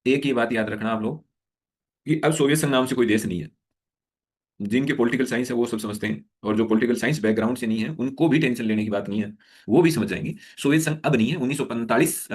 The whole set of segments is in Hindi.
एक ही बात याद रखना आप लोग कि अब सोवियत संघ नाम से कोई देश नहीं है। जिनके पॉलिटिकल साइंस है वो सब समझते हैं, और जो पॉलिटिकल साइंस बैकग्राउंड से नहीं है उनको भी टेंशन लेने की बात नहीं है, वो भी समझ जाएंगे। सोवियत संघ अब नहीं है। 1945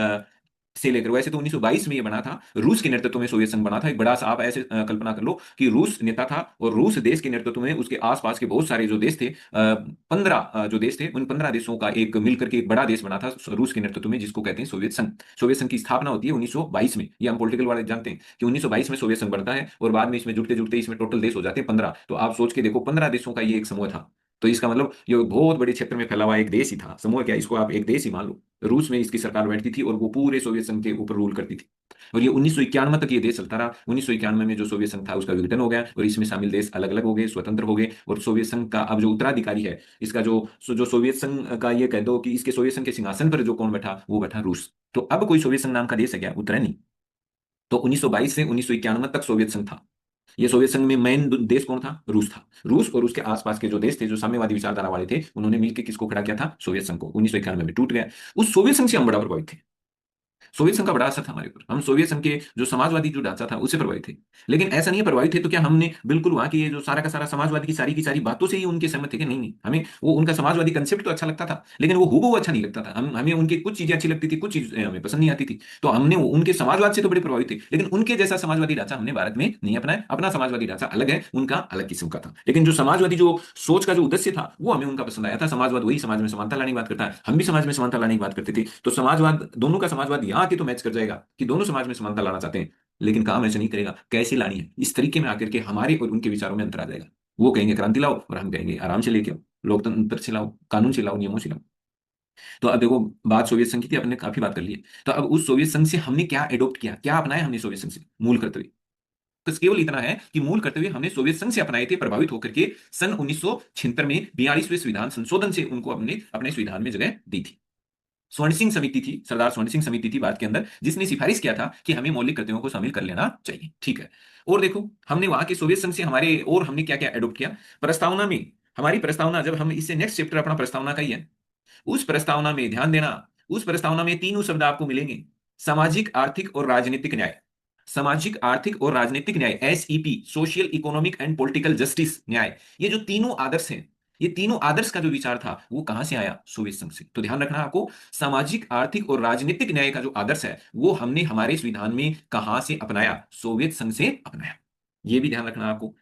से लेकर, वैसे तो 1922 में ये बना था, रूस के नेतृत्व में सोवियत संघ बना था। एक बड़ा सा आप ऐसे कल्पना कर लो कि रूस नेता था, और रूस देश के नेतृत्व में उसके आसपास के बहुत सारे जो देश थे, 15 जो देश थे, उन 15 देशों का एक मिलकर के एक बड़ा देश बना था रूस के नेतृत्व में, जिसको कहते हैं सोवियत संघ। सोवियत संघ की स्थापना होती है 1922 में। ये हम पॉलिटिकल वाले जानते हैं कि 1922 में सोवियत संघ बनता है, और बाद में इसमें जुड़ते जुड़ते इसमें टोटल देश हो जाते हैं 15। तो आप सोच के देखो, 15 देशों का ये एक समूह था। तो इसका मतलब ये बहुत बड़े क्षेत्र में फैला हुआ एक देश ही था। समूह क्या, इसको आप एक देश ही मान लो। रूस में इसकी सरकार बैठती थी और वो पूरे सोवियत संघ के ऊपर रूल करती थी। और ये 1991 तक ये देश चलता रहा। 1991 में जो सोवियत संघ था उसका विघटन हो गया, और इसमें शामिल देश अलग अलग हो गए, स्वतंत्र हो गए। और सोवियत संघ का अब जो उत्तराधिकारी है, इसका जो सोवियत संघ का, ये कह दो कि इसके सोवियत संघ के सिंहासन पर जो कौन बैठा, वो बैठा रूस। तो अब कोई सोवियत संघ नाम का देश है क्या? उत्तर है नहीं। तो 1922 से 1991 तक सोवियत संघ था। ये सोवियत संघ में मेन देश कौन था? रूस था। रूस और उसके आसपास के जो देश थे, जो साम्यवादी विचारधारा वाले थे, उन्होंने मिलकर किसको खड़ा किया था? सोवियत संघ को। 1991 में टूट गया। उस सोवियत संघ से हम बड़ा प्रभावित थे। सोवियत संघ का बड़ा असर था हमारे ऊपर। हम सोवियत संघ के जो समाजवादी जो ढांचा था उससे प्रभावित थे। लेकिन ऐसा नहीं है प्रभावित थे तो क्या हमने बिल्कुल वहां की ये जो सारा का सारा समाजवादी की सारी बातों से ही उनके सहमत थे? कि नहीं नहीं, हमें वो उनका समाजवादी कंसेप्ट तो अच्छा लगता था, लेकिन वो हूबहू अच्छा नहीं लगता था। हमें उनकी कुछ चीजें अच्छी लगती थी, कुछ चीजें हमें पसंद नहीं आती थी। तो हमने उनके समाजवाद से तो बड़े प्रभावित थे, लेकिन उनके जैसा समाजवादी ढांचा हमने भारत में नहीं अपनाया। अपना समाजवादी ढांचा अलग है, उनका अलग किस्म का था। लेकिन जो समाजवादी जो सोच का जो उद्देश्य था वो हमें उनका पसंद आया था। समाजवाद वही समाज में समानता लाने की बात करता है, हम भी समाज में समानता लाने की बात करते थे। तो समाजवाद, दोनों का समाजवाद यहाँ आके तो मैच कर जाएगा कि दोनों समाज में समानता लाना चाहते हैं। लेकिन काम ऐसे नहीं करेगा, कैसे लानी है, इस तरीके में आकर के हमारे और उनके विचारों में अंतर आ जाएगा। वो कहेंगे क्रांति लाओ, और हम कहेंगे आराम से लेके आओ, लोकतंत्र से लाओ, कानून से लाओ, नियमों से लाओ। तो अब देखो, बात सोवियत संघ की थी, अपने काफी बात कर ली है। तो अब उस सोवियत संघ से हमने क्या एडॉप्ट किया, क्या अपनाया हमने सोवियत संघ से? मूल कर्तव्य। तो केवल इतना है कि मूल कर्तव्य हमने सोवियत संघ से अपनाए थे, प्रभावित होकर के सन 1976 में 42वें संविधान संशोधन से उनको अपने अपने संविधान में जगह दी थी। स्वर्ण सिंह समिति थी, सरदार स्वर्ण सिंह समिति थी भारत के अंदर, जिसने सिफारिश किया था कि हमें मौलिक कर्तव्यों को शामिल कर लेना चाहिए। ठीक है। और देखो, हमने वहां के सोवियत संघ से हमारे और हमने क्या क्या एडॉप्ट किया प्रस्तावना में। हमारी प्रस्तावना, जब हम इससे नेक्स्ट चैप्टर अपना प्रस्तावना का ही है, उस प्रस्तावना में ध्यान देना, उस प्रस्तावना में तीनों शब्द आपको मिलेंगे: सामाजिक, आर्थिक और राजनीतिक न्याय। सामाजिक, आर्थिक और राजनीतिक न्याय, SEP, social, economic and political justice, न्याय। ये जो तीनों आदर्श हैं, ये तीनों आदर्श का जो विचार था वो कहां से आया? सोवियत संघ से। तो ध्यान रखना आपको, सामाजिक, आर्थिक और राजनीतिक न्याय का जो आदर्श है वो हमने हमारे संविधान में कहां से अपनाया? सोवियत संघ से अपनाया। ये भी ध्यान रखना आपको।